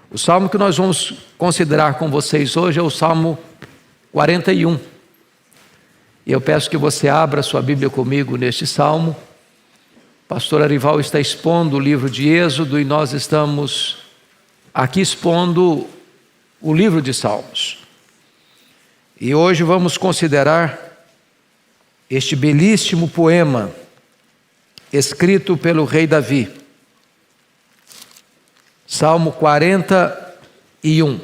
O salmo que nós vamos considerar com vocês hoje é o Salmo 41. E eu peço que você abra sua Bíblia comigo neste salmo. O pastor Arival está expondo o livro de Êxodo e nós estamos aqui expondo o livro de Salmos. E hoje vamos considerar este belíssimo poema escrito pelo rei Davi. Salmo 41.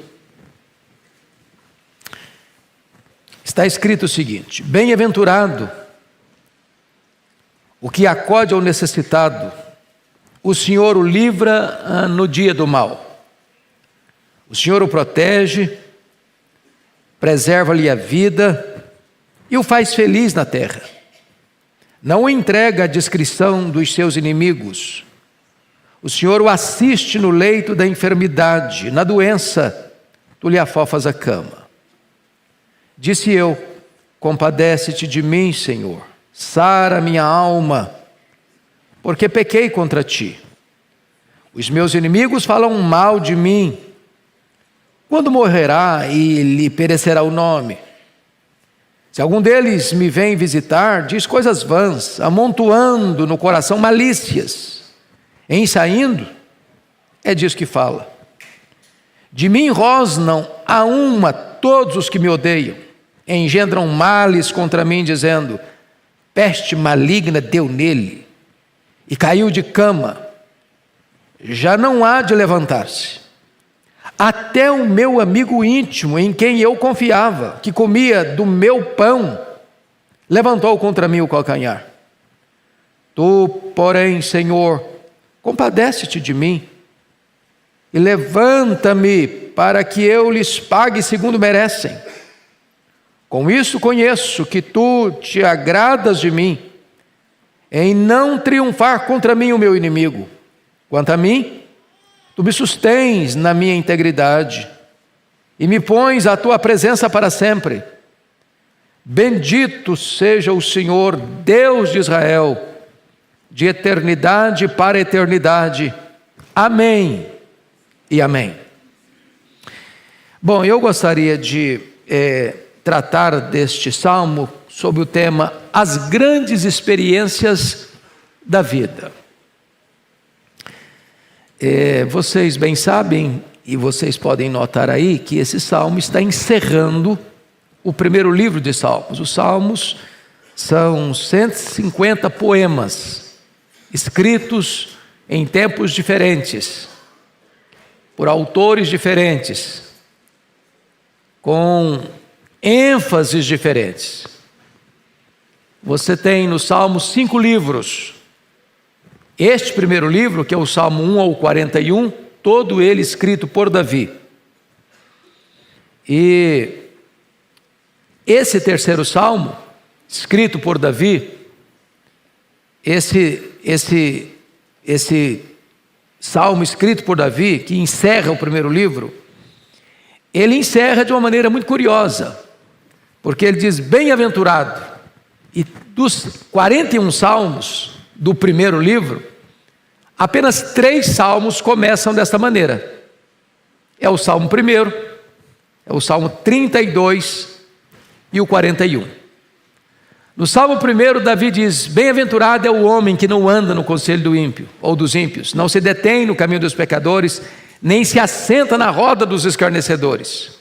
Está escrito o seguinte: bem-aventurado o que acode ao necessitado, o Senhor o livra no dia do mal. O Senhor o protege, preserva-lhe a vida e o faz feliz na terra. Não o entrega à discrição dos seus inimigos. O Senhor o assiste no leito da enfermidade, na doença, tu lhe afofas a cama. Disse eu: compadece-te de mim, Senhor, sara minha alma, porque pequei contra ti. Os meus inimigos falam mal de mim. Quando morrerá e lhe perecerá o nome? Se algum deles me vem visitar, diz coisas vãs, amontoando no coração malícias. Em saindo, é disso que fala. De mim rosnam a uma todos os que me odeiam. Engendram males contra mim, dizendo: peste maligna deu nele, e caiu de cama. Já não há de levantar-se. Até o meu amigo íntimo, em quem eu confiava, que comia do meu pão, levantou contra mim o calcanhar. Tu, porém, Senhor, compadece-te de mim e levanta-me para que eu lhes pague segundo merecem. Com isso conheço que tu te agradas de mim, em não triunfar contra mim o meu inimigo. Quanto a mim, tu me sustens na minha integridade e me pões à tua presença para sempre. Bendito seja o Senhor, Deus de Israel, de eternidade para eternidade. Amém e amém. Bom, eu gostaria de tratar deste salmo sob o tema As Grandes Experiências da Vida. Vocês bem sabem, e vocês podem notar aí, que esse salmo está encerrando o primeiro livro de Salmos. Os Salmos são 150 poemas, escritos em tempos diferentes, por autores diferentes, com ênfases diferentes. Você tem no Salmo 5 livros. Este primeiro livro, que é o Salmo 1 ao 41, todo ele escrito por Davi. E esse terceiro salmo, escrito por Davi, esse salmo escrito por Davi, que encerra o primeiro livro, ele encerra de uma maneira muito curiosa, porque ele diz bem-aventurado. E dos 41 salmos do primeiro livro, apenas 3 salmos começam desta maneira. É o Salmo 1, é o Salmo 32 e o 41. No Salmo 1, Davi diz: bem-aventurado é o homem que não anda no conselho do ímpio, ou dos ímpios, não se detém no caminho dos pecadores, nem se assenta na roda dos escarnecedores.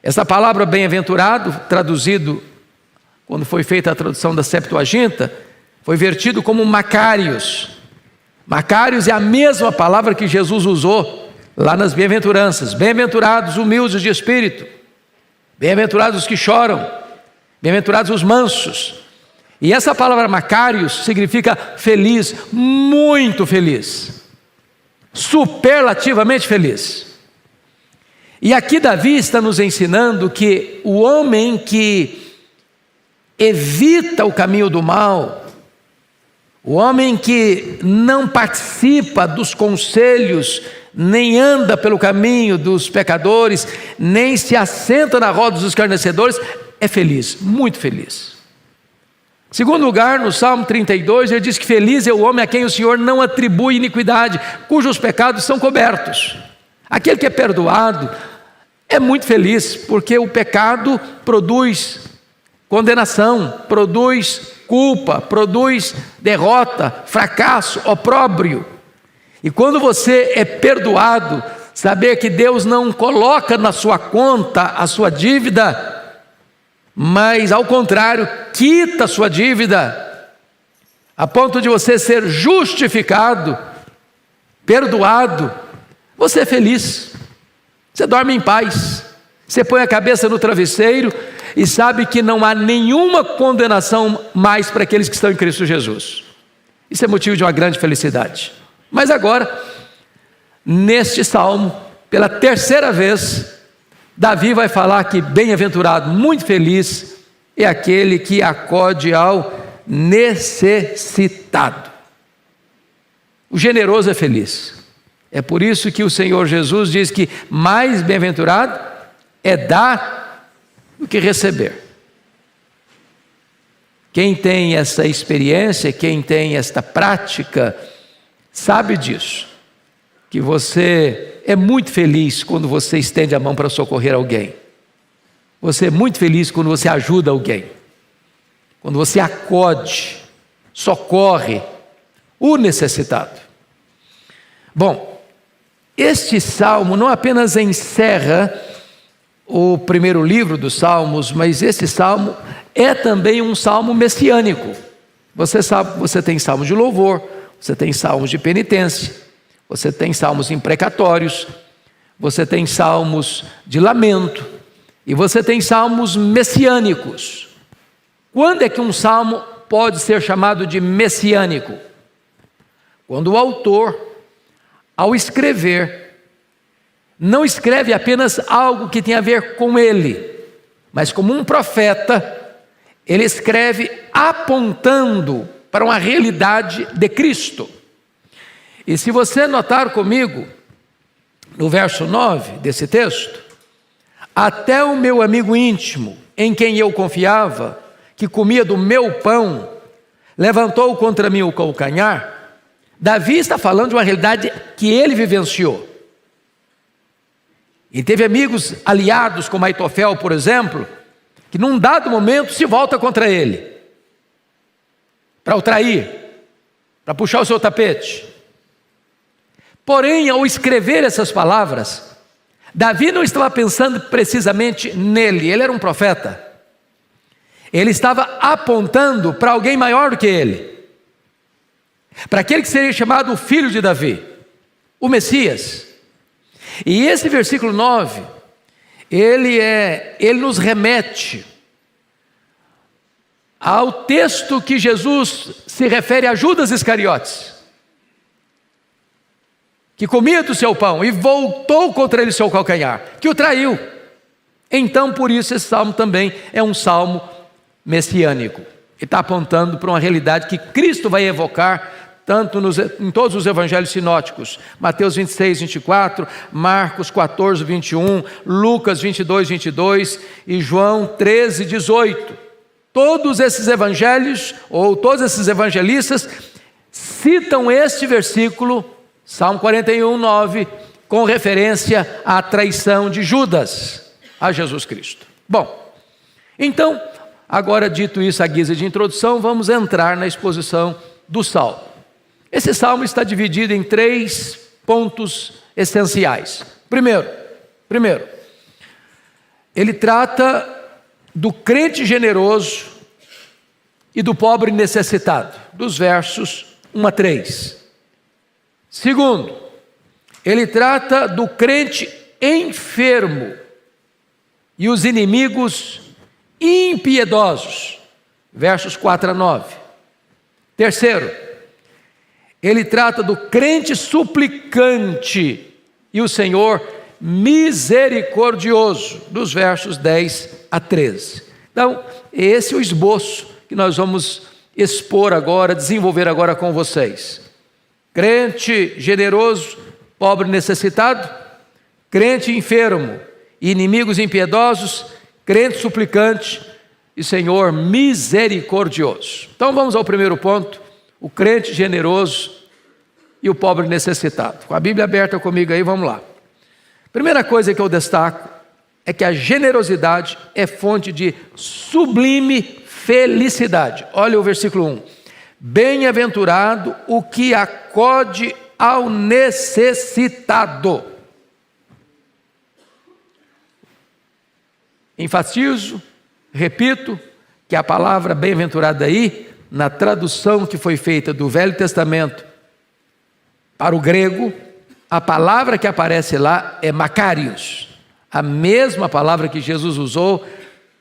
Essa palavra bem-aventurado, traduzido, quando foi feita a tradução da Septuaginta, foi vertido como Macários. Macários é a mesma palavra que Jesus usou lá nas bem-aventuranças. Bem-aventurados humildes de espírito, bem-aventurados os que choram, bem-aventurados os mansos. E essa palavra Macários significa feliz, muito feliz, superlativamente feliz. E aqui Davi está nos ensinando que o homem que evita o caminho do mal, o homem que não participa dos conselhos, nem anda pelo caminho dos pecadores, nem se assenta na roda dos escarnecedores, é feliz, muito feliz. Segundo lugar, no Salmo 32, ele diz que feliz é o homem a quem o Senhor não atribui iniquidade, cujos pecados são cobertos. Aquele que é perdoado é muito feliz, porque o pecado produz condenação, produz culpa, produz derrota, fracasso, opróbrio. E quando você é perdoado, saber que Deus não coloca na sua conta a sua dívida, mas ao contrário, quita a sua dívida, a ponto de você ser justificado, perdoado, você é feliz, você dorme em paz, você põe a cabeça no travesseiro e sabe que não há nenhuma condenação mais para aqueles que estão em Cristo Jesus. Isso é motivo de uma grande felicidade. Mas agora, neste salmo, pela terceira vez, Davi vai falar que bem-aventurado, muito feliz, é aquele que acode ao necessitado. O generoso é feliz. É por isso que o Senhor Jesus diz que mais bem-aventurado é dar do que receber. Quem tem essa experiência, quem tem esta prática, sabe disso, que você é muito feliz quando você estende a mão para socorrer alguém. Você é muito feliz quando você ajuda alguém, quando você acode, socorre o necessitado. Bom, este salmo não apenas encerra o primeiro livro dos salmos, mas este salmo é também um salmo messiânico. Você sabe, você tem salmos de louvor, você tem salmos de penitência, você tem salmos imprecatórios, você tem salmos de lamento, e você tem salmos messiânicos. Quando é que um salmo pode ser chamado de messiânico? Quando o autor, ao escrever, não escreve apenas algo que tem a ver com ele, mas como um profeta, ele escreve apontando para uma realidade de Cristo. E se você notar comigo, no verso 9 desse texto, até o meu amigo íntimo, em quem eu confiava, que comia do meu pão, levantou contra mim o calcanhar. Davi está falando de uma realidade que ele vivenciou. E teve amigos aliados, como Aitofel, por exemplo, que num dado momento se volta contra ele, para o trair, para puxar o seu tapete. Porém, ao escrever essas palavras, Davi não estava pensando precisamente nele, ele era um profeta. Ele estava apontando para alguém maior do que ele, para aquele que seria chamado o filho de Davi, o Messias. E esse versículo 9, ele nos remete ao texto que Jesus se refere a Judas Iscariotes, que comia do seu pão e voltou contra ele o seu calcanhar, que o traiu. Então, por isso, esse salmo também é um salmo messiânico. Ele está apontando para uma realidade que Cristo vai evocar tanto em todos os evangelhos sinóticos. Mateus 26, 24, Marcos 14, 21, Lucas 22, 22 e João 13, 18. Todos esses evangelhos, ou todos esses evangelistas, citam este versículo, Salmo 41, 9, com referência à traição de Judas a Jesus Cristo. Bom, então, agora dito isso à guisa de introdução, vamos entrar na exposição do Salmo. Esse Salmo está dividido em 3 pontos essenciais. Primeiro, ele trata do crente generoso e do pobre necessitado, dos versos 1 a 3. Segundo, ele trata do crente enfermo e os inimigos impiedosos, versos 4 a 9. Terceiro, ele trata do crente suplicante e o Senhor misericordioso, dos versos 10 a 13. Então, esse é o esboço que nós vamos expor agora, desenvolver agora com vocês. Crente generoso, pobre necessitado, crente enfermo, inimigos impiedosos, crente suplicante e Senhor misericordioso. Então vamos ao primeiro ponto, o crente generoso e o pobre necessitado. Com a Bíblia aberta comigo aí, vamos lá. Primeira coisa que eu destaco é que a generosidade é fonte de sublime felicidade. Olha o versículo 1. Bem-aventurado o que acode ao necessitado. Enfatizo, repito, que a palavra bem-aventurado aí, na tradução que foi feita do Velho Testamento para o grego, a palavra que aparece lá é makarios, a mesma palavra que Jesus usou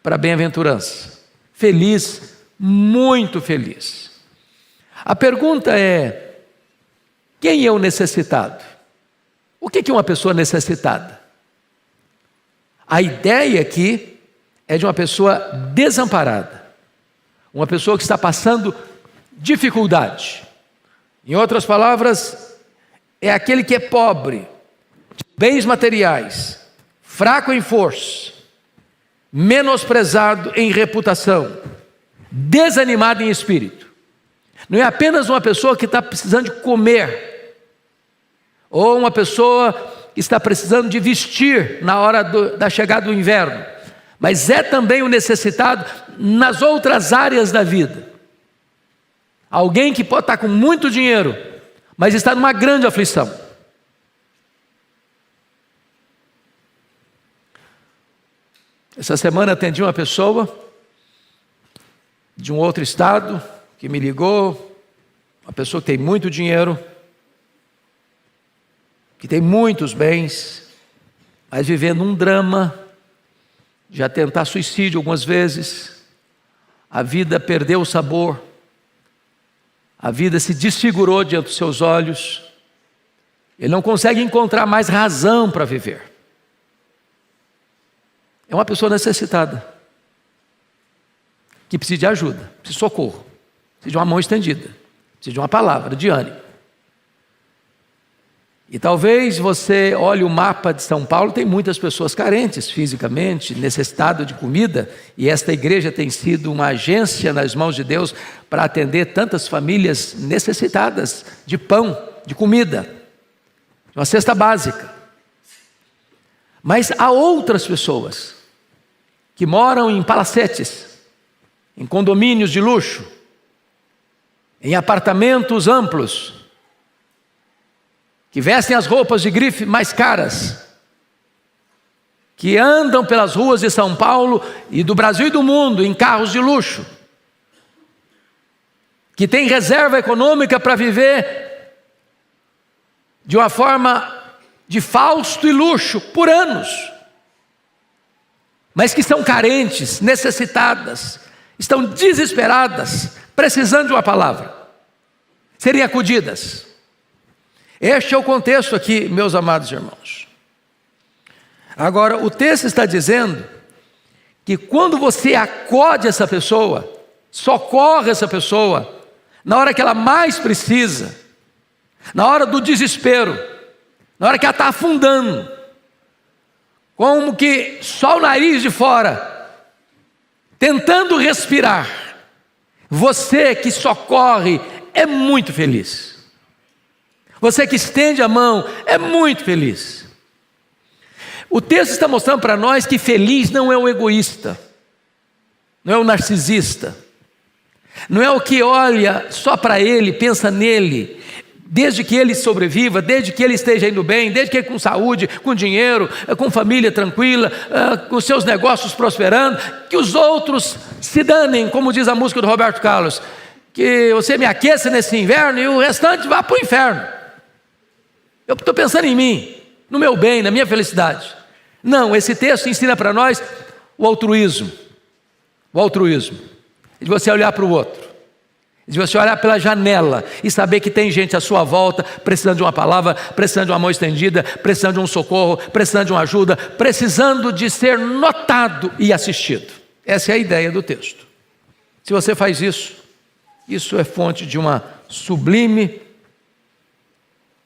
para bem-aventurança. Feliz, muito feliz. A pergunta é: quem é o necessitado? O que é uma pessoa necessitada? A ideia aqui é de uma pessoa desamparada, uma pessoa que está passando dificuldade. Em outras palavras, é aquele que é pobre, de bens materiais, fraco em força, menosprezado em reputação, desanimado em espírito. Não é apenas uma pessoa que está precisando de comer, ou uma pessoa que está precisando de vestir na hora da chegada do inverno, mas é também o necessitado nas outras áreas da vida. Alguém que pode estar com muito dinheiro, mas está numa grande aflição. Essa semana atendi uma pessoa de um outro estado que me ligou, uma pessoa que tem muito dinheiro, que tem muitos bens, mas vivendo um drama, já tentar suicídio algumas vezes, a vida perdeu o sabor, a vida se desfigurou diante dos seus olhos, ele não consegue encontrar mais razão para viver. É uma pessoa necessitada, que precisa de ajuda, precisa de socorro, precisa de uma mão estendida, precisa de uma palavra de ânimo. E talvez você olhe o mapa de São Paulo, tem muitas pessoas carentes fisicamente, necessitadas de comida, e esta igreja tem sido uma agência nas mãos de Deus para atender tantas famílias necessitadas de pão, de comida, de uma cesta básica. Mas há outras pessoas que moram em palacetes, em condomínios de luxo, em apartamentos amplos, que vestem as roupas de grife mais caras, que andam pelas ruas de São Paulo e do Brasil e do mundo em carros de luxo, que têm reserva econômica para viver de uma forma de fausto e luxo por anos, mas que são carentes, necessitadas, estão desesperadas, precisando de uma palavra, serem acudidas. Este é o contexto aqui, meus amados irmãos. Agora, o texto está dizendo que quando você acode essa pessoa, socorre essa pessoa, na hora que ela mais precisa, na hora do desespero, na hora que ela está afundando, como que só o nariz de fora, tentando respirar, você que socorre é muito feliz. Você que estende a mão é muito feliz. O texto está mostrando para nós que feliz não é o egoísta, não é o narcisista, não é o que olha só para ele, pensa nele, desde que ele sobreviva, desde que ele esteja indo bem, desde que ele com saúde, com dinheiro, com família tranquila, com seus negócios prosperando, que os outros se danem, como diz a música do Roberto Carlos, que você me aqueça nesse inverno e o restante vá para o inferno. Eu estou pensando em mim, no meu bem, na minha felicidade. Não, esse texto ensina para nós o altruísmo. O altruísmo. De você olhar para o outro. De você olhar pela janela e saber que tem gente à sua volta precisando de uma palavra, precisando de uma mão estendida, precisando de um socorro, precisando de uma ajuda, precisando de ser notado e assistido. Essa é a ideia do texto. Se você faz isso, isso é fonte de uma sublime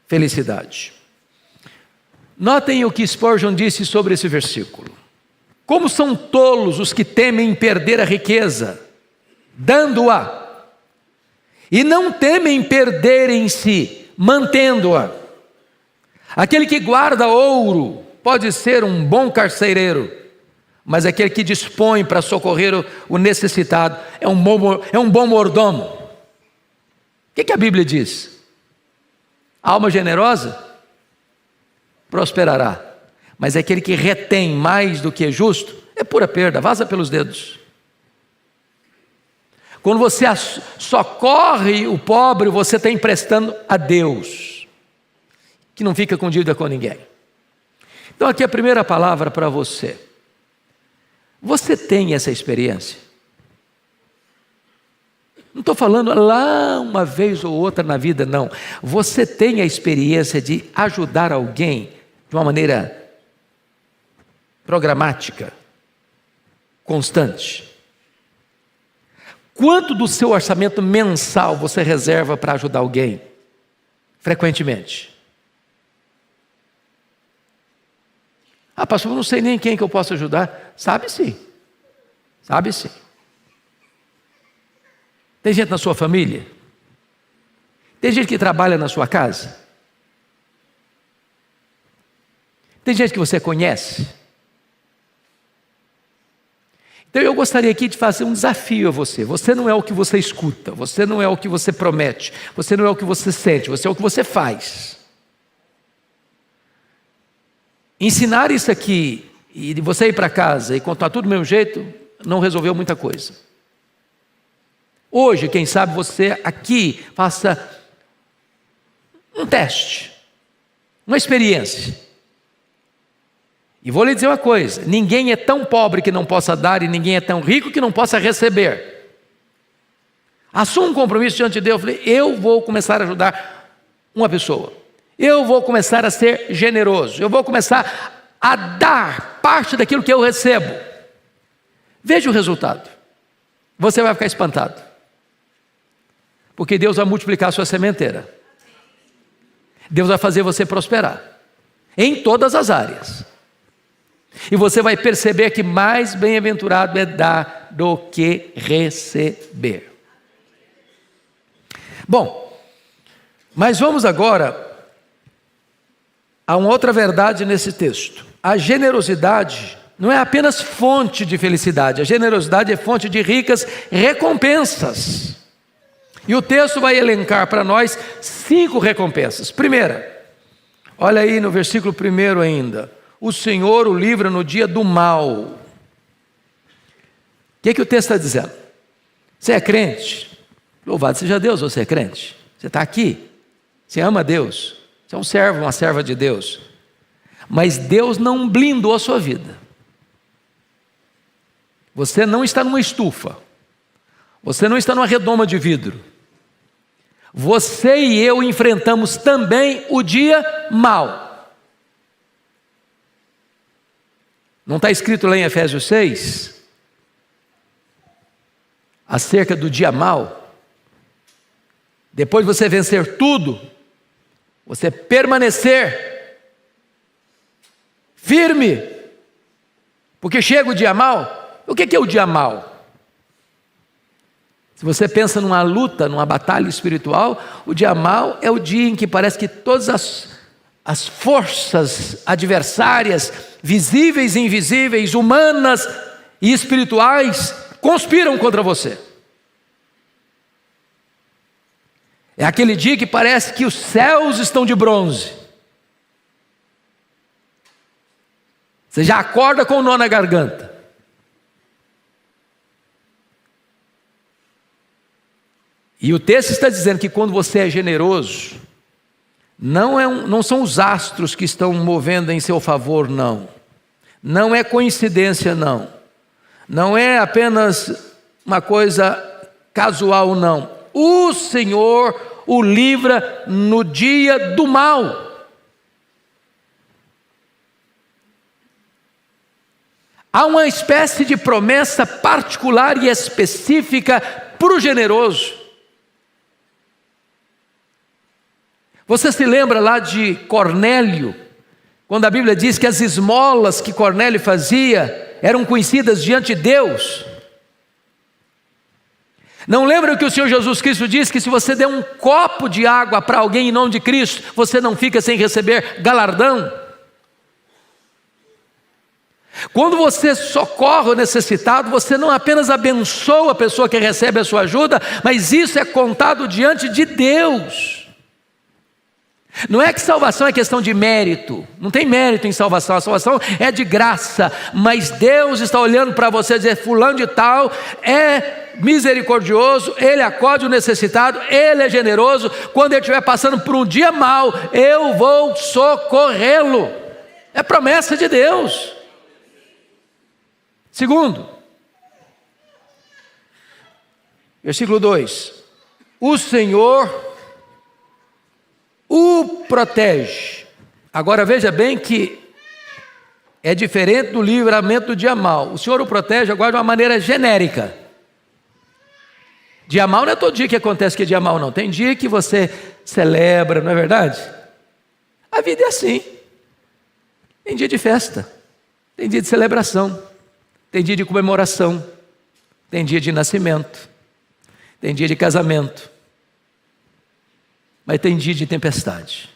felicidade. Notem o que Spurgeon disse sobre esse versículo. Como são tolos os que temem perder a riqueza, dando-a, e não temem perderem-se, mantendo-a. Aquele que guarda ouro pode ser um bom carcereiro, mas aquele que dispõe para socorrer o necessitado é um bom mordomo. O que a Bíblia diz? A alma generosa prosperará, mas aquele que retém mais do que é justo é pura perda, vaza pelos dedos. Quando você socorre o pobre, você está emprestando a Deus, que não fica com dívida com ninguém. Então aqui a primeira palavra para você. Você tem essa experiência? Não estou falando lá uma vez ou outra na vida, não. Você tem a experiência de ajudar alguém de uma maneira programática, constante? Quanto do seu orçamento mensal você reserva para ajudar alguém? Frequentemente. Ah, pastor, eu não sei nem quem que eu posso ajudar. Sabe sim. Sabe sim. Tem gente na sua família? Tem gente que trabalha na sua casa? Tem gente que você conhece? Então eu gostaria aqui de fazer um desafio a você. Você não é o que você escuta, você não é o que você promete, você não é o que você sente, você é o que você faz. Ensinar isso aqui e você ir para casa e contar tudo do mesmo jeito, não resolveu muita coisa. Hoje, quem sabe você aqui faça um teste, uma experiência. E vou lhe dizer uma coisa: ninguém é tão pobre que não possa dar, e ninguém é tão rico que não possa receber. Assuma um compromisso diante de Deus. Eu vou começar a ajudar uma pessoa. Eu vou começar a ser generoso. Eu vou começar a dar parte daquilo que eu recebo. Veja o resultado. Você vai ficar espantado. Porque Deus vai multiplicar a sua sementeira. Deus vai fazer você prosperar. Em todas as áreas. E você vai perceber que mais bem-aventurado é dar do que receber. Bom, mas vamos agora a uma outra verdade nesse texto. A generosidade não é apenas fonte de felicidade, a generosidade é fonte de ricas recompensas. E o texto vai elencar para nós 5 recompensas. Primeira, olha aí no versículo 1 ainda: o Senhor o livra no dia do mal. O que o texto está dizendo? Você é crente? Louvado seja Deus, você é crente. Você está aqui, você ama Deus, você é um servo, uma serva de Deus. Mas Deus não blindou a sua vida. Você não está numa estufa. Você não está numa redoma de vidro. Você e eu enfrentamos também o dia mau. Não está escrito lá em Efésios 6? Acerca do dia mau? Depois de você vencer tudo, você permanecer firme, porque chega o dia mau. O que é o dia mau? Se você pensa numa luta, numa batalha espiritual, o dia mau é o dia em que parece que todas as forças adversárias, visíveis e invisíveis, humanas e espirituais, conspiram contra você. É aquele dia que parece que os céus estão de bronze. Você já acorda com o nó na garganta. E o texto está dizendo que quando você é generoso, não são os astros que estão movendo em seu favor, não. Não é coincidência, não. Não é apenas uma coisa casual, não. O Senhor o livra no dia do mal. Há uma espécie de promessa particular e específica para o generoso. Você se lembra lá de Cornélio, quando a Bíblia diz que as esmolas que Cornélio fazia eram conhecidas diante de Deus? Não lembra que o Senhor Jesus Cristo disse que se você der um copo de água para alguém em nome de Cristo, você não fica sem receber galardão? Quando você socorre o necessitado, você não apenas abençoa a pessoa que recebe a sua ajuda, mas isso é contado diante de Deus. Não é que salvação é questão de mérito, não tem mérito em salvação, a salvação é de graça, mas Deus está olhando para você e dizer: fulano de tal é misericordioso, ele acode o necessitado, ele é generoso, quando ele estiver passando por um dia mau, eu vou socorrê-lo. É promessa de Deus. Segundo, versículo 2: o Senhor o protege. Agora veja bem que é diferente do livramento do dia mau. O Senhor o protege agora de uma maneira genérica. Dia mau não é todo dia que acontece que é dia mau, não. Tem dia que você celebra, não é verdade? A vida é assim. Tem dia de festa, tem dia de celebração, tem dia de comemoração, tem dia de nascimento, tem dia de casamento, mas tem dia de tempestade.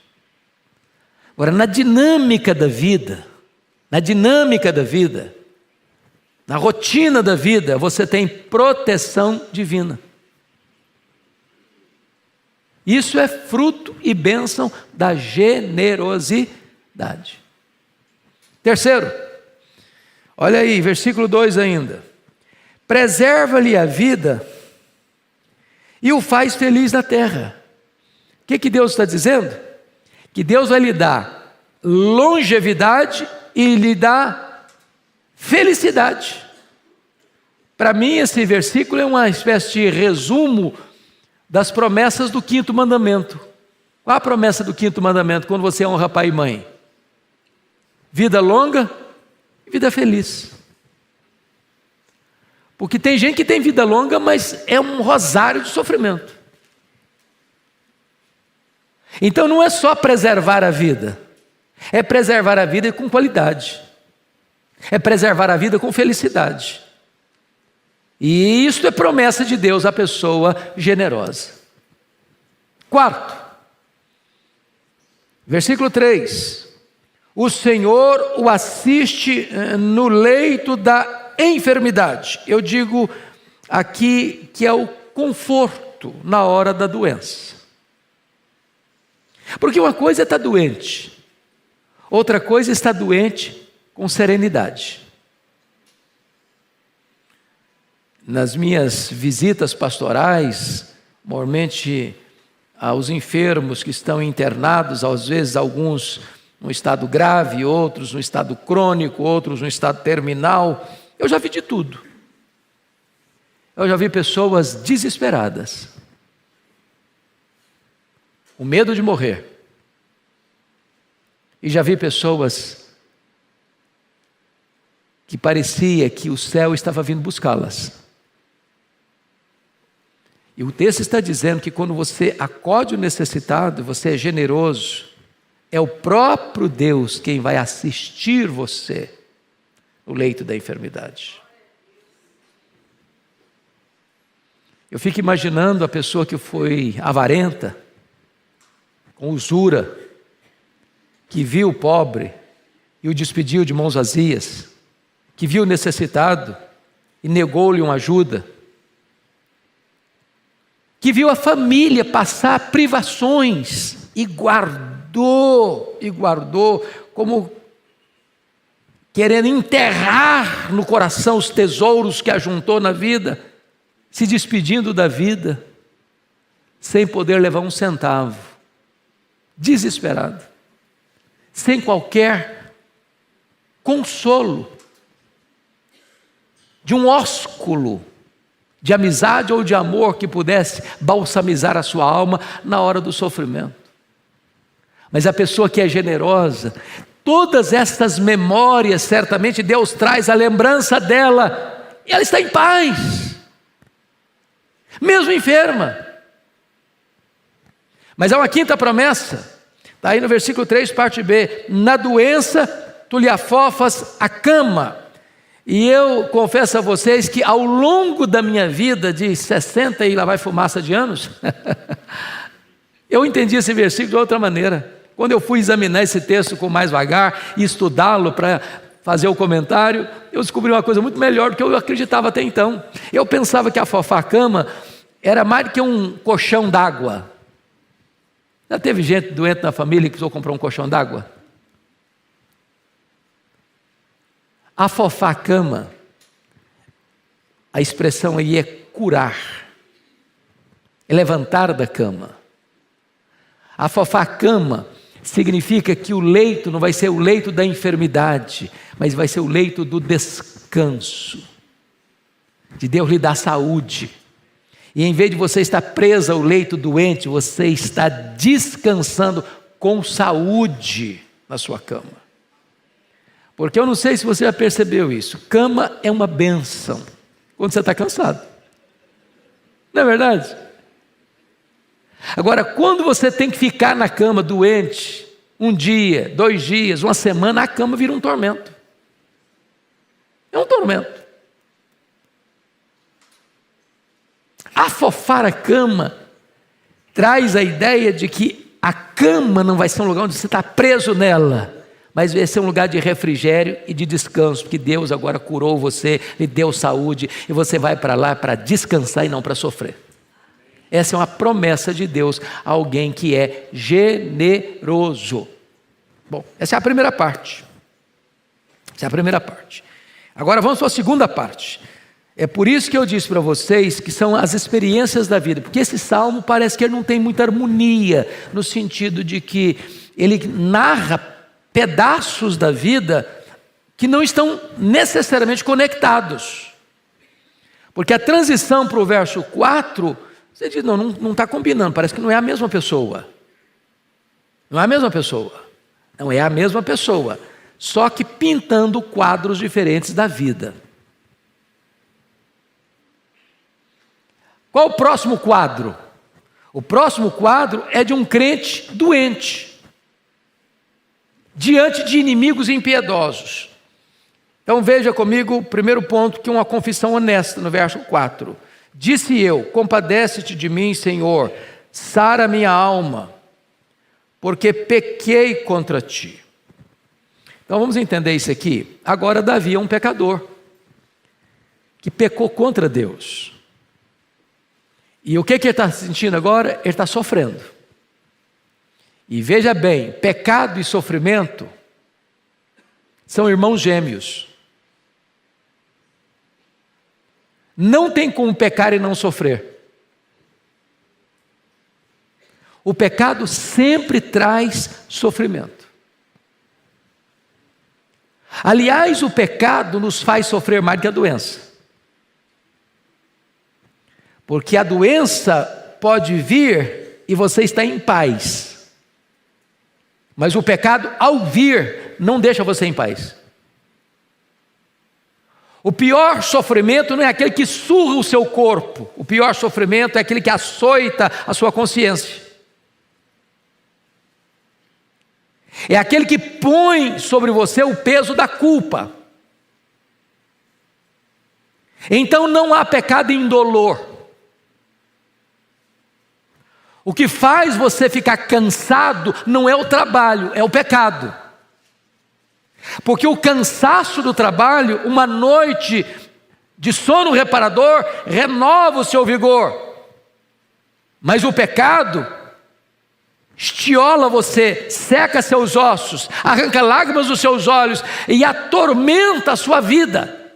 Agora, na dinâmica da vida, na rotina da vida, você tem proteção divina. Isso é fruto e bênção da generosidade. Terceiro, olha aí, versículo 2 ainda: preserva-lhe a vida e o faz feliz na terra. O que Deus está dizendo? Que Deus vai lhe dar longevidade e lhe dá felicidade. Para mim, esse versículo é uma espécie de resumo das promessas do 5º mandamento. Qual a promessa do 5º mandamento quando você honra pai e mãe? Vida longa e vida feliz. Porque tem gente que tem vida longa, mas é um rosário de sofrimento. Então não é só preservar a vida, é preservar a vida com qualidade, é preservar a vida com felicidade. E isso é promessa de Deus à pessoa generosa. Quarto, versículo 3: o Senhor o assiste no leito da enfermidade. Eu digo aqui que é o conforto na hora da doença. Porque uma coisa é estar doente, outra coisa é estar doente com serenidade. Nas minhas visitas pastorais, normalmente aos enfermos que estão internados, às vezes alguns num estado grave, outros num estado crônico, outros num estado terminal, eu já vi de tudo. Eu já vi pessoas desesperadas, o medo de morrer. E já vi pessoas que parecia que o céu estava vindo buscá-las. E o texto está dizendo que quando você acode o necessitado, você é generoso, é o próprio Deus quem vai assistir você no leito da enfermidade. Eu fico imaginando a pessoa que foi avarenta, com usura, que viu o pobre e o despediu de mãos vazias, que viu o necessitado e negou-lhe uma ajuda, que viu a família passar privações e guardou, como querendo enterrar no coração os tesouros que ajuntou na vida, se despedindo da vida, sem poder levar um centavo, desesperado, sem qualquer consolo, de um ósculo de amizade ou de amor que pudesse balsamizar a sua alma na hora do sofrimento. Mas a pessoa que é generosa, todas estas memórias, certamente Deus traz a lembrança dela, e ela está em paz, mesmo enferma. Mas há uma quinta promessa, está aí no versículo 3, parte B: na doença tu lhe afofas a cama. E eu confesso a vocês que ao longo da minha vida de 60 e lá vai fumaça de anos, eu entendi esse versículo de outra maneira. Quando eu fui examinar esse texto com mais vagar e estudá-lo para fazer o comentário, eu descobri uma coisa muito melhor do que eu acreditava até então. Eu pensava que a Fofá-cama era mais do que um colchão d'água. Já teve gente doente na família que precisou comprar um colchão d'água? A Fofá-cama, a expressão aí é curar, é levantar da cama. A Fofá-cama significa que o leito não vai ser o leito da enfermidade, mas vai ser o leito do descanso, de Deus lhe dar saúde. E em vez de você estar presa ao leito doente, você está descansando com saúde na sua cama. Porque eu não sei se você já percebeu isso, cama é uma bênção quando você está cansado, não é verdade? Agora, quando você tem que ficar na cama doente, um dia, 2 dias, uma semana, a cama vira um tormento. É um tormento. Afofar a cama traz a ideia de que a cama não vai ser um lugar onde você está preso nela, mas vai ser um lugar de refrigério e de descanso, porque Deus agora curou você, lhe deu saúde, e você vai para lá para descansar e não para sofrer. Essa é uma promessa de Deus a alguém que é generoso. Bom, essa é a primeira parte. Essa é a primeira parte. Agora vamos para a segunda parte. É por isso que eu disse para vocês que são as experiências da vida, porque esse salmo parece que ele não tem muita harmonia, no sentido de que ele narra pedaços da vida que não estão necessariamente conectados. Porque a transição para o verso 4, você diz, não está combinando, parece que não é a mesma pessoa. Não é a mesma pessoa. Não é a mesma pessoa, só que pintando quadros diferentes da vida. Qual o próximo quadro? O próximo quadro é de um crente doente, diante de inimigos impiedosos. Então veja comigo o primeiro ponto, que é uma confissão honesta no verso 4. Disse eu, compadece-te de mim, Senhor, sara minha alma, porque pequei contra ti. Então vamos entender isso aqui. Agora Davi é um pecador, que pecou contra Deus. E o que ele está sentindo agora? Ele está sofrendo. E veja bem, pecado e sofrimento são irmãos gêmeos. Não tem como pecar e não sofrer. O pecado sempre traz sofrimento. Aliás, o pecado nos faz sofrer mais do que a doença. Porque a doença pode vir e você está em paz. Mas o pecado, ao vir, não deixa você em paz. O pior sofrimento não é aquele que surra o seu corpo. O pior sofrimento é aquele que açoita a sua consciência. É aquele que põe sobre você o peso da culpa. Então não há pecado indolor. O que faz você ficar cansado não é o trabalho, é o pecado. Porque o cansaço do trabalho, uma noite de sono reparador, renova o seu vigor. Mas o pecado estiola você, seca seus ossos, arranca lágrimas dos seus olhos e atormenta a sua vida.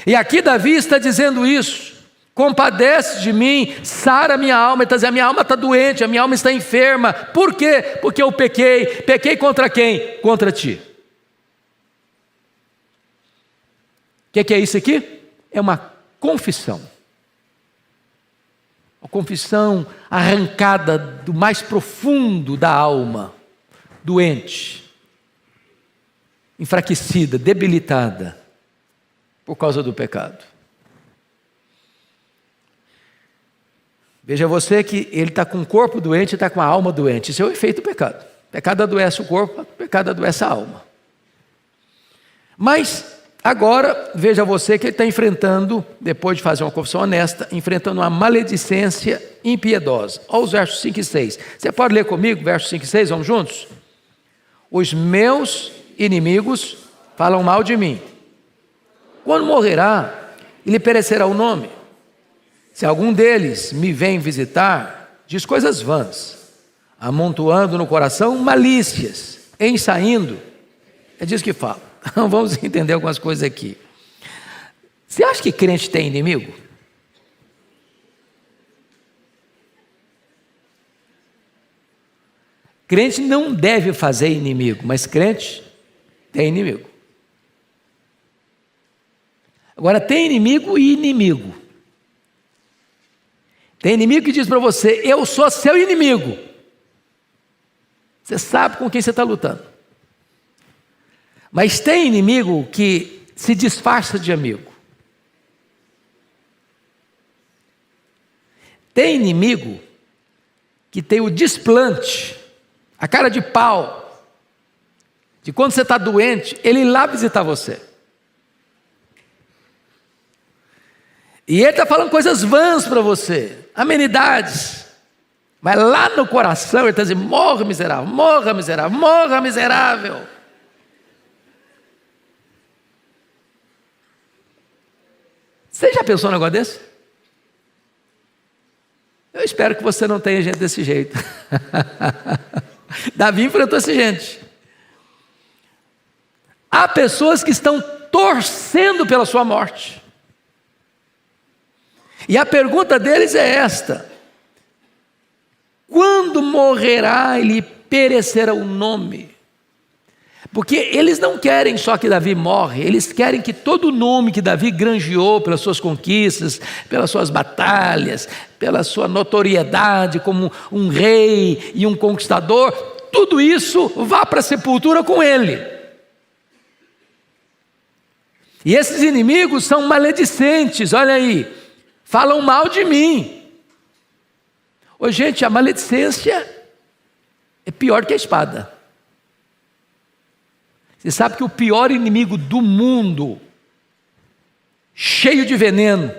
E aqui Davi está dizendo isso. Compadece de mim, sara minha alma. Ele está dizendo, a minha alma está doente, a minha alma está enferma. Por quê? Porque eu pequei. Pequei contra quem? Contra ti. O que é isso aqui? É uma confissão. Uma confissão arrancada do mais profundo da alma, doente, enfraquecida, debilitada, por causa do pecado. Veja você que ele está com o corpo doente e está com a alma doente. Isso é o efeito do pecado. O pecado adoece o corpo, o pecado adoece a alma. Mas agora, veja você que ele está enfrentando, depois de fazer uma confissão honesta, enfrentando uma maledicência impiedosa. Olha os versos 5 e 6. Você pode ler comigo, versos 5 e 6, vamos juntos? Os meus inimigos falam mal de mim. Quando morrerá, lhe perecerá o nome. Se algum deles me vem visitar, diz coisas vãs, amontoando no coração malícias, ensaindo. É disso que fala. Então vamos entender algumas coisas aqui. Você acha que crente tem inimigo? Crente não deve fazer inimigo, mas crente tem inimigo. Agora, tem inimigo e inimigo. Tem inimigo que diz para você: eu sou seu inimigo. Você sabe com quem você está lutando. Mas tem inimigo que se disfarça de amigo. Tem inimigo que tem o desplante, a cara de pau, de quando você está doente, ele ir lá visitar você. E ele está falando coisas vãs para você, amenidades. Mas lá no coração ele está dizendo: morra miserável, morra miserável, morra miserável. Você já pensou num negócio desse? Eu espero que você não tenha gente desse jeito. Davi enfrentou essa gente. Há pessoas que estão torcendo pela sua morte. E a pergunta deles é esta: quando morrerá e lhe perecerá o nome? Porque eles não querem só que Davi morre, eles querem que todo o nome que Davi granjeou pelas suas conquistas, pelas suas batalhas, pela sua notoriedade como um rei e um conquistador, tudo isso vá para a sepultura com ele. E esses inimigos são maledicentes, olha aí, falam mal de mim. Ô gente, a maledicência é pior que a espada. Você sabe que o pior inimigo do mundo, cheio de veneno,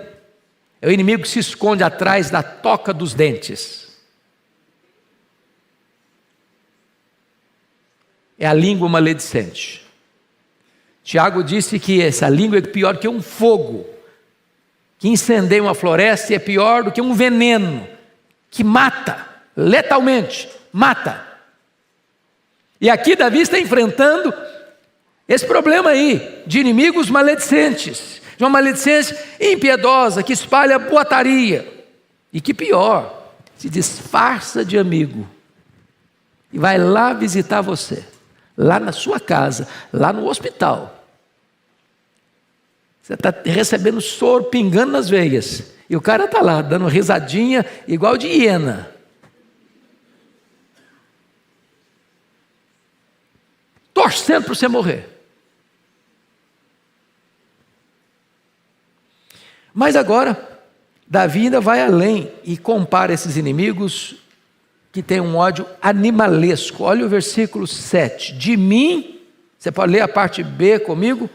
é o inimigo que se esconde atrás da toca dos dentes. É a língua maledicente. Tiago disse que essa língua é pior que um fogo, que incendeia uma floresta, e é pior do que um veneno, que mata, letalmente, mata. E aqui Davi está enfrentando esse problema aí, de inimigos maledicentes, de uma maledicência impiedosa, que espalha boataria, e que pior, se disfarça de amigo, e vai lá visitar você, lá na sua casa, lá no hospital. Você está recebendo soro pingando nas veias, e o cara está lá, dando risadinha, igual de hiena. Torcendo para você morrer. Mas agora, Davi ainda vai além e compara esses inimigos que têm um ódio animalesco. Olha o versículo 7. De mim, você pode ler a parte B comigo?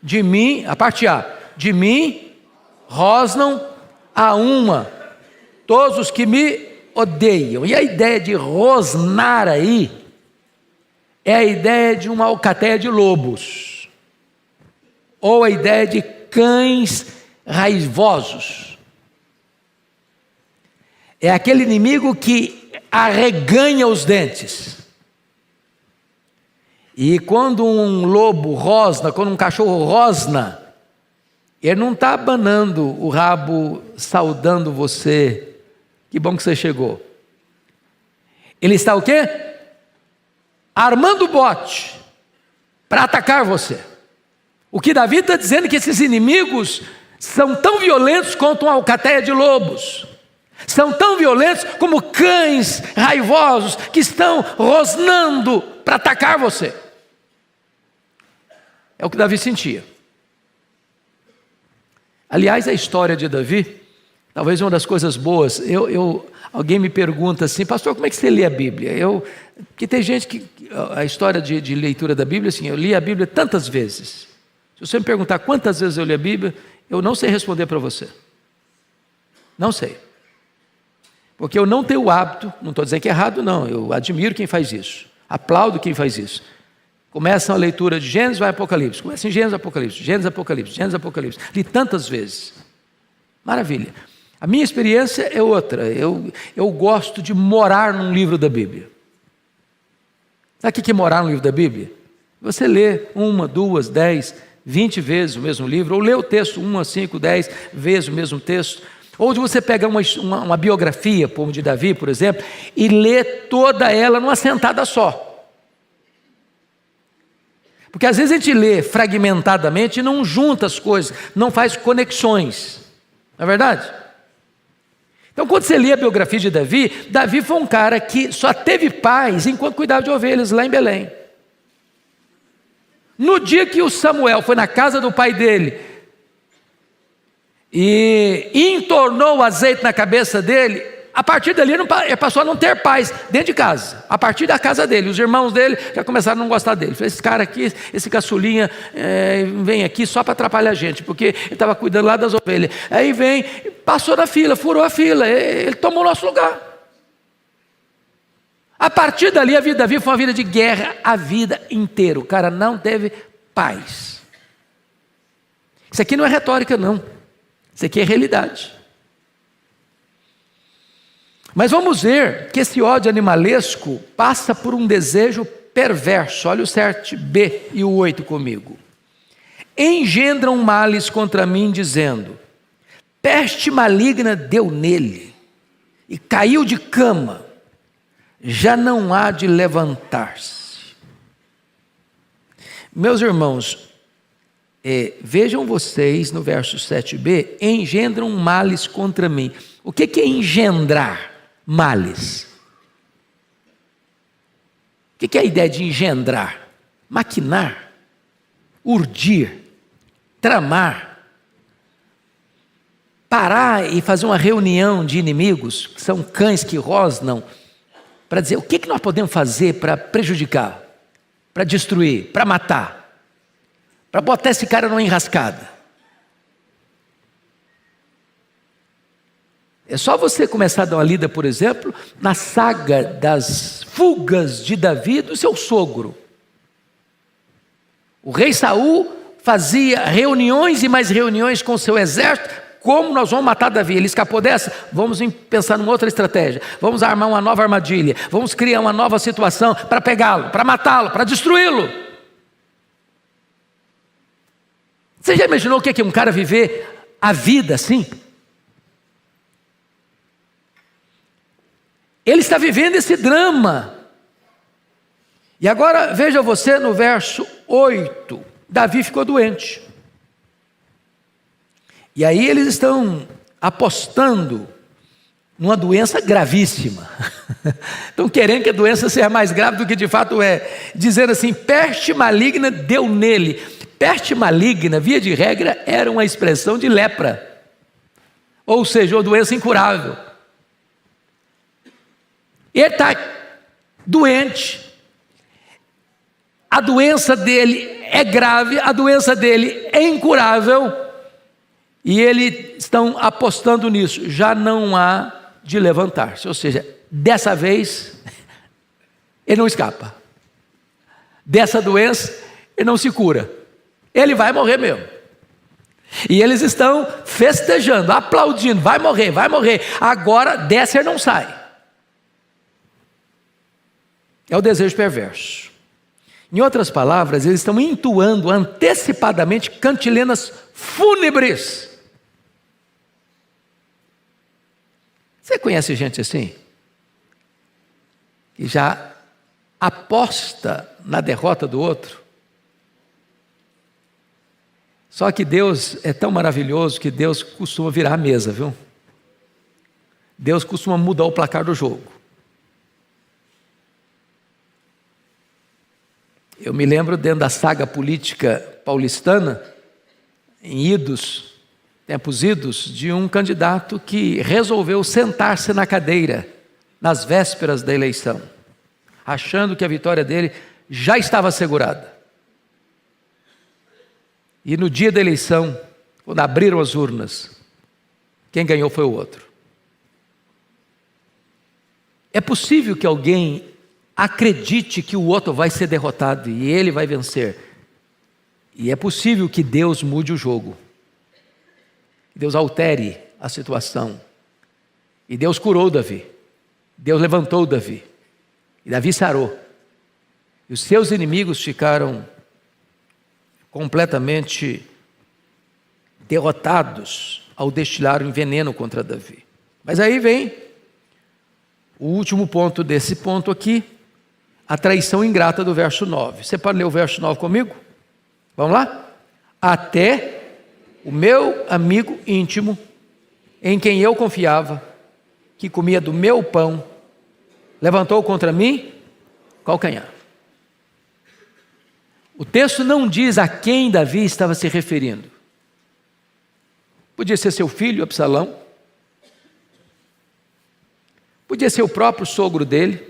De mim, a parte A. De mim rosnam a uma todos os que me odeiam. E a ideia de rosnar aí é a ideia de uma alcateia de lobos, ou a ideia de cães raivosos. É aquele inimigo que arreganha os dentes. E quando um lobo rosna, quando um cachorro rosna, ele não está abanando o rabo, saudando você. Que bom que você chegou. Ele está o quê? Armando o bote para atacar você. O que Davi está dizendo é que esses inimigos são tão violentos quanto uma alcateia de lobos. São tão violentos como cães raivosos que estão rosnando para atacar você. É o que Davi sentia. Aliás, a história de Davi, talvez uma das coisas boas, alguém me pergunta assim: pastor, como é que você lê a Bíblia? Porque tem gente que, a história de leitura da Bíblia, assim, eu li a Bíblia tantas vezes. Se você me perguntar quantas vezes eu li a Bíblia, eu não sei responder para você. Não sei. Porque eu não tenho o hábito, não estou dizendo que é errado não, eu admiro quem faz isso, aplaudo quem faz isso. Começam a leitura de Gênesis, vai Apocalipse. Começa em Gênesis, Apocalipse, Gênesis, Apocalipse, Gênesis, Apocalipse. Li tantas vezes. Maravilha. A minha experiência é outra. Eu gosto de morar num livro da Bíblia. Sabe o que é morar no livro da Bíblia? Você lê 1, 2, 10, 20 vezes o mesmo livro, ou lê o texto 1, 5, 10 vezes o mesmo texto, ou de você pegar uma biografia, como de Davi, por exemplo, e ler toda ela numa sentada só. Porque às vezes a gente lê fragmentadamente e não junta as coisas, não faz conexões, não é verdade? Então quando você lê a biografia de Davi, Davi foi um cara que só teve paz enquanto cuidava de ovelhas lá em Belém. No dia que o Samuel foi na casa do pai dele e entornou o azeite na cabeça dele, a partir dali ele passou a não ter paz dentro de casa, a partir da casa dele. Os irmãos dele já começaram a não gostar dele. Esse cara aqui, esse caçulinha, vem aqui só para atrapalhar a gente, porque ele estava cuidando lá das ovelhas. Aí vem, passou na fila, furou a fila, ele tomou o nosso lugar. A partir dali a vida de Davi foi uma vida de guerra a vida inteira. O cara não teve paz. Isso aqui não é retórica não, isso aqui é realidade. Mas vamos ver que esse ódio animalesco passa por um desejo perverso. Olha o 7b e o 8 comigo. Engendram males contra mim, dizendo: peste maligna deu nele, e caiu de cama, já não há de levantar-se. Meus irmãos, vejam vocês no verso 7b, engendram males contra mim. O que é engendrar males? O que é a ideia de engendrar? Maquinar, urdir, tramar, parar e fazer uma reunião de inimigos, que são cães que rosnam, para dizer o que nós podemos fazer para prejudicar, para destruir, para matar, para botar esse cara numa enrascada. É só você começar a dar uma lida, por exemplo, na saga das fugas de Davi do seu sogro. O rei Saul fazia reuniões e mais reuniões com o seu exército. Como nós vamos matar Davi? Ele escapou dessa? Vamos pensar numa outra estratégia. Vamos armar uma nova armadilha. Vamos criar uma nova situação para pegá-lo, para matá-lo, para destruí-lo. Você já imaginou o que é um cara viver a vida assim? Ele está vivendo esse drama. E agora veja você no verso 8. Davi ficou doente. E aí eles estão apostando numa doença gravíssima. Estão querendo que a doença seja mais grave do que de fato é. Dizendo assim, peste maligna deu nele. Peste maligna, via de regra, era uma expressão de lepra. Ou seja, uma doença incurável. Ele está doente, a doença dele é grave, a doença dele é incurável, e eles estão apostando nisso, já não há de levantar-se, ou seja, dessa vez, ele não escapa, dessa doença, ele não se cura, ele vai morrer mesmo. E eles estão festejando, aplaudindo, vai morrer, agora dessa ele não sai. É o desejo perverso. Em outras palavras, eles estão entoando antecipadamente cantilenas fúnebres. Você conhece gente assim? Que já aposta na derrota do outro? Só que Deus é tão maravilhoso que Deus costuma virar a mesa, viu? Deus costuma mudar o placar do jogo. Eu me lembro dentro da saga política paulistana, em tempos idos, de um candidato que resolveu sentar-se na cadeira nas vésperas da eleição, achando que a vitória dele já estava assegurada. E no dia da eleição, quando abriram as urnas, quem ganhou foi o outro. É possível que alguém acredite que o outro vai ser derrotado e ele vai vencer. E é possível que Deus mude o jogo, que Deus altere a situação. E Deus curou Davi, Deus levantou Davi, e Davi sarou. E os seus inimigos ficaram completamente derrotados ao destilarem veneno contra Davi. Mas aí vem o último ponto desse ponto aqui, a traição ingrata do verso 9. Você pode ler o verso 9 comigo? Vamos lá? Até o meu amigo íntimo, em quem eu confiava, que comia do meu pão, levantou contra mim calcanhar. O texto não diz a quem Davi estava se referindo. Podia ser seu filho, Absalão. Podia ser o próprio sogro dele,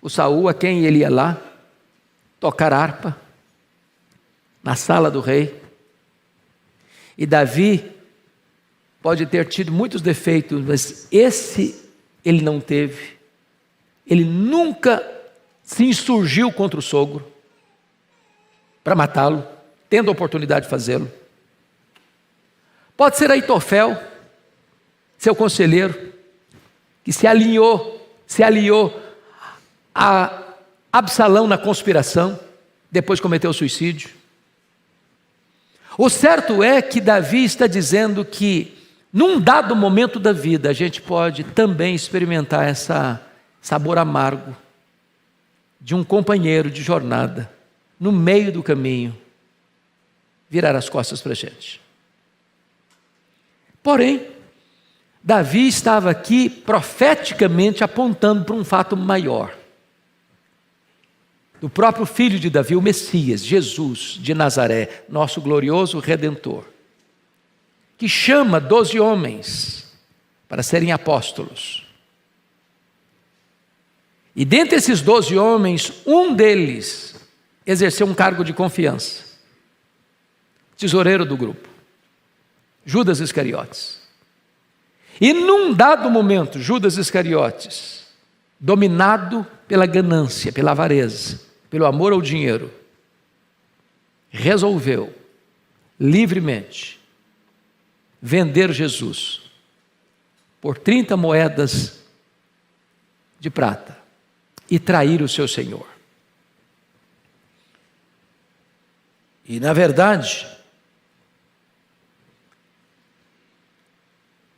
o Saul, a quem ele ia lá tocar harpa na sala do rei. E Davi pode ter tido muitos defeitos, mas esse ele não teve. Ele nunca se insurgiu contra o sogro para matá-lo, tendo a oportunidade de fazê-lo. Pode ser Aitofel, seu conselheiro, que se aliou a Absalão na conspiração, depois cometeu suicídio. O certo é que Davi está dizendo que, num dado momento da vida, a gente pode também experimentar esse sabor amargo de um companheiro de jornada, no meio do caminho, virar as costas para a gente. Porém, Davi estava aqui profeticamente apontando para um fato maior. Do próprio filho de Davi, o Messias, Jesus de Nazaré, nosso glorioso Redentor, que chama 12 homens para serem apóstolos. E dentre esses 12 homens, um deles exerceu um cargo de confiança, tesoureiro do grupo, Judas Iscariotes. E num dado momento, Judas Iscariotes, dominado pela ganância, pela avareza, pelo amor ao dinheiro, resolveu livremente vender Jesus por 30 moedas de prata e trair o seu Senhor. E na verdade,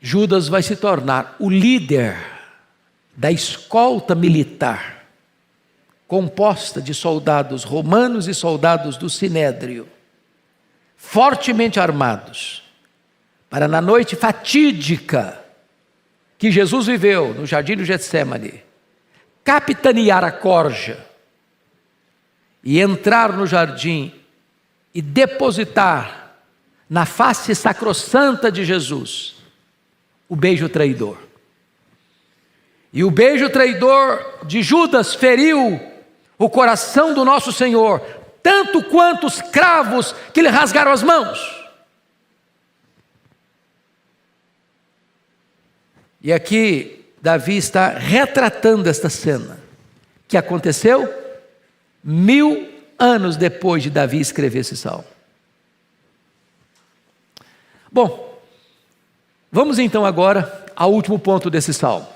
Judas vai se tornar o líder da escolta militar, composta de soldados romanos e soldados do Sinédrio, fortemente armados, para na noite fatídica que Jesus viveu no jardim do Getsêmani, capitanear a corja e entrar no jardim e depositar na face sacrossanta de Jesus o beijo traidor. E o beijo traidor de Judas feriu o coração do nosso Senhor, tanto quanto os cravos que lhe rasgaram as mãos. E aqui Davi está retratando esta cena, que aconteceu 1000 anos depois de Davi escrever esse salmo. Bom, vamos então agora ao último ponto desse salmo.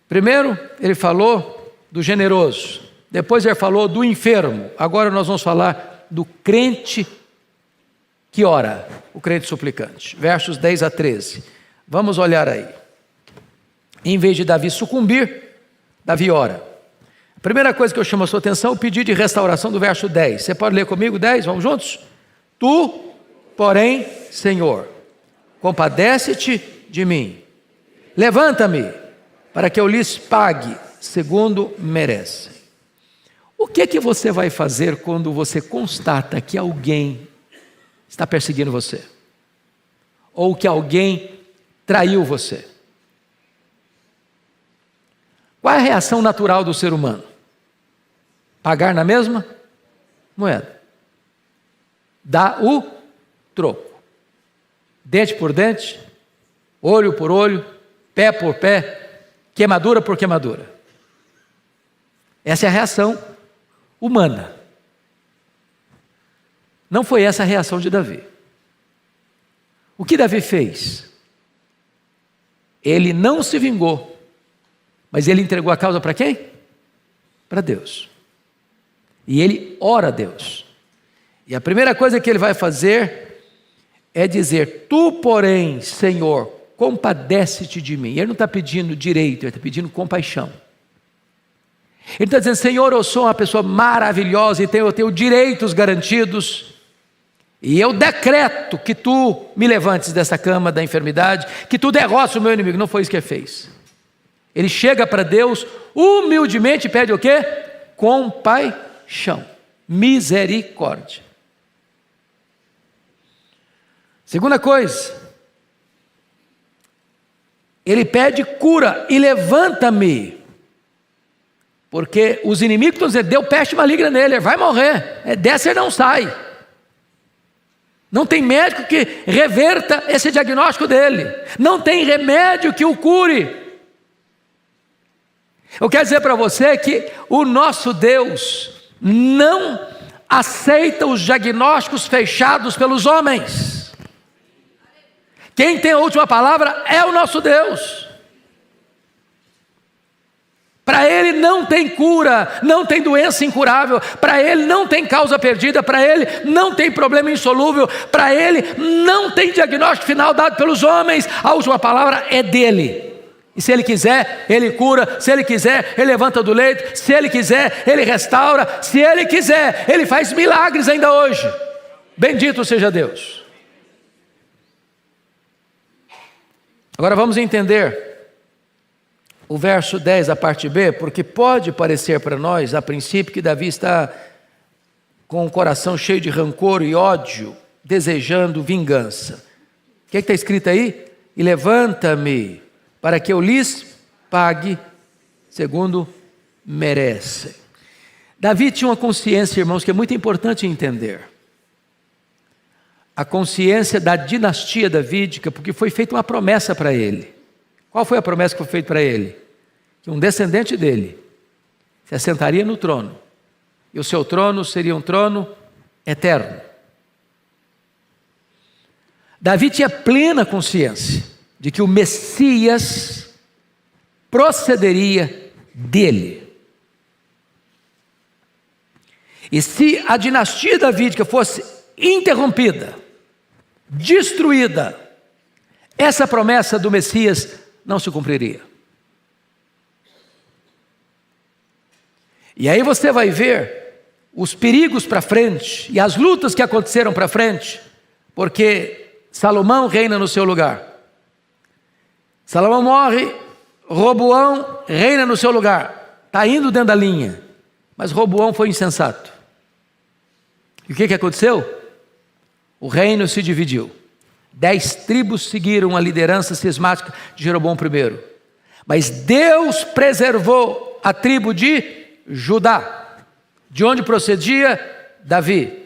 Primeiro, ele falou do generoso. Depois ele falou do enfermo. Agora nós vamos falar do crente que ora, o crente suplicante. Versos 10 a 13. Vamos olhar aí. Em vez de Davi sucumbir, Davi ora. A primeira coisa que eu chamo a sua atenção é o pedido de restauração do verso 10. Você pode ler comigo 10? Vamos juntos? Tu, porém, Senhor, compadece-te de mim. Levanta-me, para que eu lhes pague segundo merecem. O que é que você vai fazer quando você constata que alguém está perseguindo você? Ou que alguém traiu você? Qual é a reação natural do ser humano? Pagar na mesma moeda. Dá o troco. Dente por dente, olho por olho, pé por pé, queimadura por queimadura. Essa é a reação humana. Não foi essa a reação de Davi. O que Davi fez? Ele não se vingou, mas ele entregou a causa para quem? Para Deus. E ele ora a Deus. E a primeira coisa que ele vai fazer é dizer: tu, porém, Senhor, compadece-te de mim. Ele não está pedindo direito, ele está pedindo compaixão. Ele está dizendo: Senhor, eu sou uma pessoa maravilhosa e eu tenho direitos garantidos, e eu decreto que tu me levantes dessa cama da enfermidade, que tu derrotes o meu inimigo. Não foi isso que ele fez. Ele chega para Deus, humildemente pede o quê? Compaixão, misericórdia. Segunda coisa, ele pede cura e levanta-me, porque os inimigos estão dizendo: deu peste maligna nele, ele vai morrer, dessa ele não sai. Não tem médico que reverta esse diagnóstico dele, não tem remédio que o cure. Eu quero dizer para você que o nosso Deus não aceita os diagnósticos fechados pelos homens. Quem tem a última palavra é o nosso Deus. Para Ele não tem cura, não tem doença incurável, para Ele não tem causa perdida, para Ele não tem problema insolúvel, para Ele não tem diagnóstico final dado pelos homens. A última palavra é dele. E se Ele quiser, Ele cura, se Ele quiser, Ele levanta do leito, se Ele quiser, Ele restaura, se Ele quiser, Ele faz milagres ainda hoje. Bendito seja Deus. Agora vamos entender o verso 10, a parte B, porque pode parecer para nós, a princípio, que Davi está com o coração cheio de rancor e ódio, desejando vingança. O que está escrito aí? E levanta-me, para que eu lhes pague segundo merecem. Davi tinha uma consciência, irmãos, que é muito importante entender. A consciência da dinastia davídica, porque foi feita uma promessa para ele. Qual foi a promessa que foi feita para ele? Que um descendente dele se assentaria no trono, e o seu trono seria um trono eterno. Davi tinha plena consciência de que o Messias procederia dele. E se a dinastia davídica fosse interrompida, destruída, essa promessa do Messias não se cumpriria. E aí você vai ver os perigos para frente e as lutas que aconteceram para frente, porque Salomão reina no seu lugar. Salomão morre, Roboão reina no seu lugar. Está indo dentro da linha, mas Roboão foi insensato. E o que aconteceu? O reino se dividiu. 10 tribos seguiram a liderança cismática de Jeroboão I. Mas Deus preservou a tribo de Judá, de onde procedia Davi.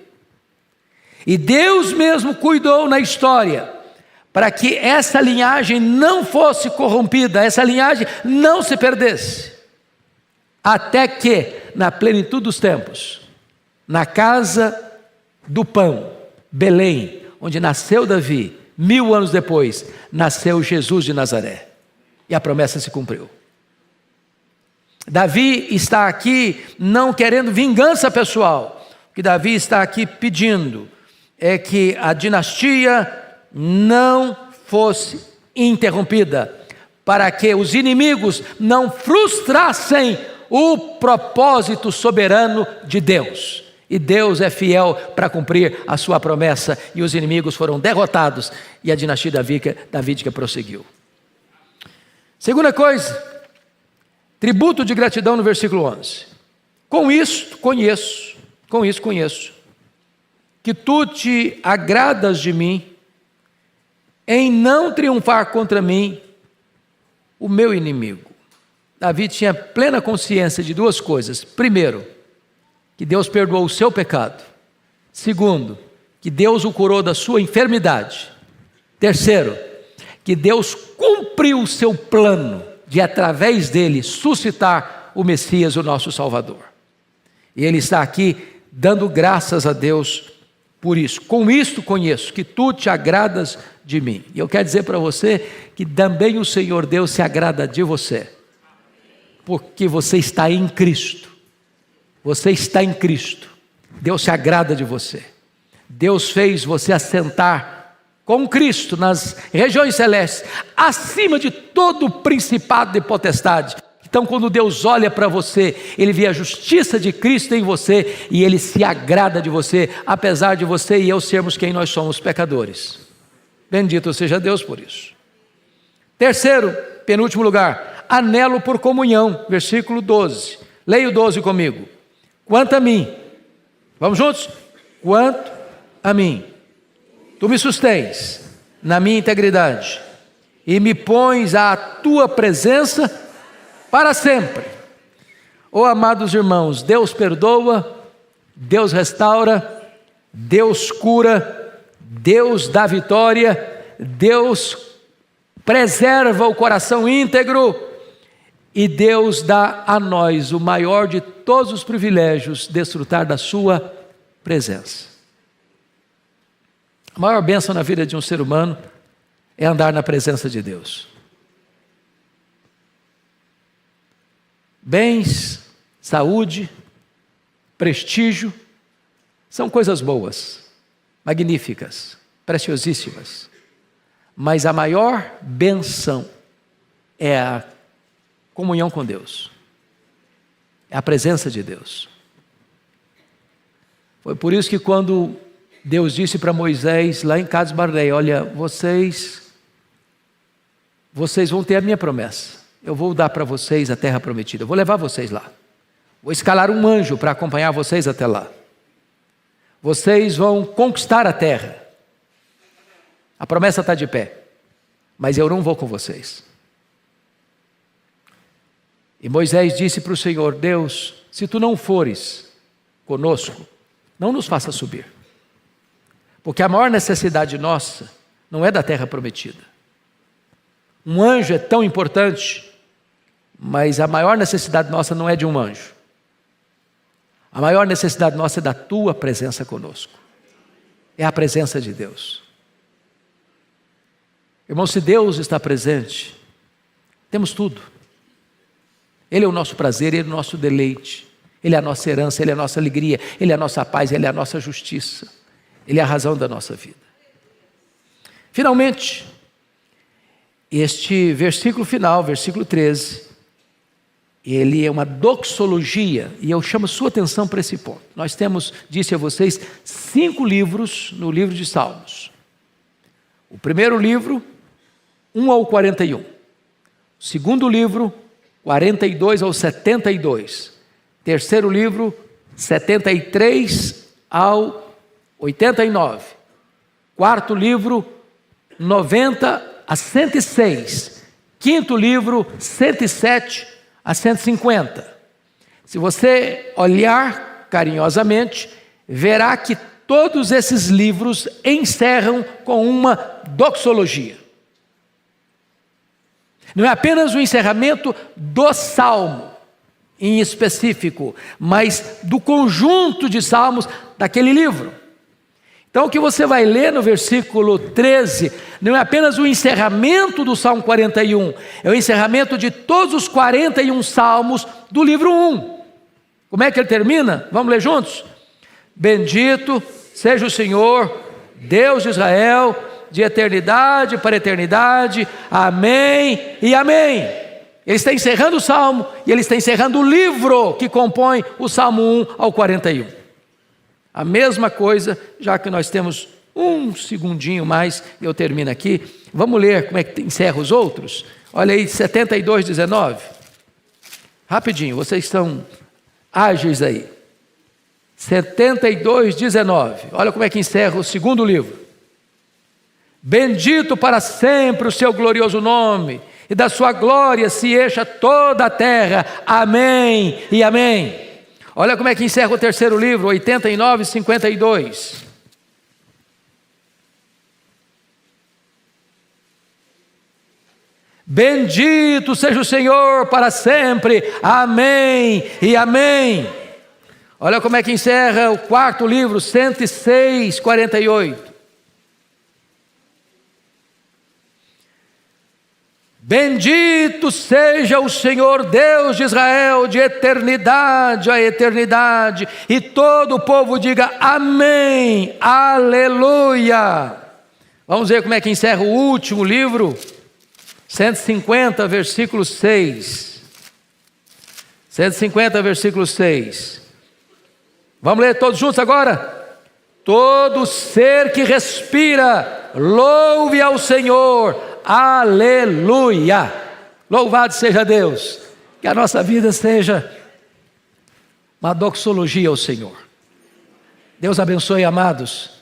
E Deus mesmo cuidou na história para que essa linhagem não fosse corrompida, essa linhagem não se perdesse. Até que, na plenitude dos tempos, na casa do pão, Belém, onde nasceu Davi, 1000 anos depois, nasceu Jesus de Nazaré. E a promessa se cumpriu. Davi está aqui não querendo vingança pessoal. O que Davi está aqui pedindo é que a dinastia não fosse interrompida, para que os inimigos não frustrassem o propósito soberano de Deus. E Deus é fiel para cumprir a sua promessa, e os inimigos foram derrotados, e a dinastia davídica prosseguiu. Segunda coisa, tributo de gratidão no versículo 11. Com isso conheço, que tu te agradas de mim, em não triunfar contra mim o meu inimigo. Davi tinha plena consciência de duas coisas. Primeiro, que Deus perdoou o seu pecado. Segundo, que Deus o curou da sua enfermidade. Terceiro, que Deus cumpriu o seu plano de, através dele, suscitar o Messias, o nosso Salvador. E Ele está aqui dando graças a Deus por isso. Com isto conheço que tu te agradas de mim. E eu quero dizer para você que também o Senhor Deus se agrada de você. Porque você está em Cristo. Você está em Cristo. Deus se agrada de você. Deus fez você assentar com Cristo nas regiões celestes, acima de todo o principado e potestade. Então, quando Deus olha para você, Ele vê a justiça de Cristo em você e Ele se agrada de você, apesar de você e eu sermos quem nós somos, pecadores. Bendito seja Deus por isso. Terceiro, penúltimo lugar, anelo por comunhão, versículo 12. Leia o 12 comigo. Quanto a mim, vamos juntos? Quanto a mim, tu me sustens na minha integridade e me pões à tua presença para sempre. Oh, amados irmãos, Deus perdoa, Deus restaura, Deus cura, Deus dá vitória, Deus preserva o coração íntegro e Deus dá a nós o maior de todos os privilégios, desfrutar da sua presença. A maior bênção na vida de um ser humano é andar na presença de Deus. Bens, saúde, prestígio, são coisas boas, magníficas, preciosíssimas. Mas a maior bênção é a comunhão com Deus, é a presença de Deus. Foi por isso que quando Deus disse para Moisés, lá em Cades Barneia, olha, vocês vão ter a minha promessa. Eu vou dar para vocês a terra prometida. Eu vou levar vocês lá. Vou escalar um anjo para acompanhar vocês até lá. Vocês vão conquistar a terra. A promessa está de pé. Mas eu não vou com vocês. E Moisés disse para o Senhor, Deus, se tu não fores conosco, não nos faça subir. Porque a maior necessidade nossa não é da terra prometida. Um anjo é tão importante, mas a maior necessidade nossa não é de um anjo. A maior necessidade nossa é da tua presença conosco. É a presença de Deus. Irmão, se Deus está presente, temos tudo. Ele é o nosso prazer, Ele é o nosso deleite. Ele é a nossa herança, Ele é a nossa alegria, Ele é a nossa paz, Ele é a nossa justiça. Ele é a razão da nossa vida. Finalmente, este versículo final, versículo 13, ele é uma doxologia, e eu chamo sua atenção para esse ponto. Nós temos, disse a vocês, 5 livros no livro de Salmos. O primeiro livro, 1 ao 41. O segundo livro, 42 ao 72. Terceiro livro, 73 ao 89. Quarto livro, 90 a 106. Quinto livro, 107 a 150. Se você olhar carinhosamente, verá que todos esses livros encerram com uma doxologia. Não é apenas o encerramento do salmo em específico, mas do conjunto de salmos daquele livro. Então o que você vai ler no versículo 13, não é apenas o encerramento do Salmo 41, é o encerramento de todos os 41 salmos do livro 1. Como é que ele termina? Vamos ler juntos? Bendito seja o Senhor, Deus de Israel, de eternidade para eternidade, amém e amém. Ele está encerrando o salmo e ele está encerrando o livro que compõe o Salmo 1 ao 41. A mesma coisa, já que nós temos um segundinho mais, eu termino aqui. Vamos ler como é que encerra os outros? Olha aí, 72, 19. Rapidinho, vocês estão ágeis aí. 72, 19. Olha como é que encerra o segundo livro. Bendito para sempre o seu glorioso nome, e da sua glória se encha toda a terra. Amém e amém. Olha como é que encerra o terceiro livro, 89 e 52. Bendito seja o Senhor para sempre. Amém e amém. Olha como é que encerra o quarto livro, 106, 48. Bendito seja o Senhor Deus de Israel, de eternidade a eternidade. E todo o povo diga amém, aleluia. Vamos ver como é que encerra o último livro, 150, versículo 6. 150, versículo 6. Vamos ler todos juntos agora? Todo ser que respira, louve ao Senhor. Aleluia! Louvado seja Deus. Que a nossa vida seja uma doxologia ao Senhor. Deus abençoe, amados.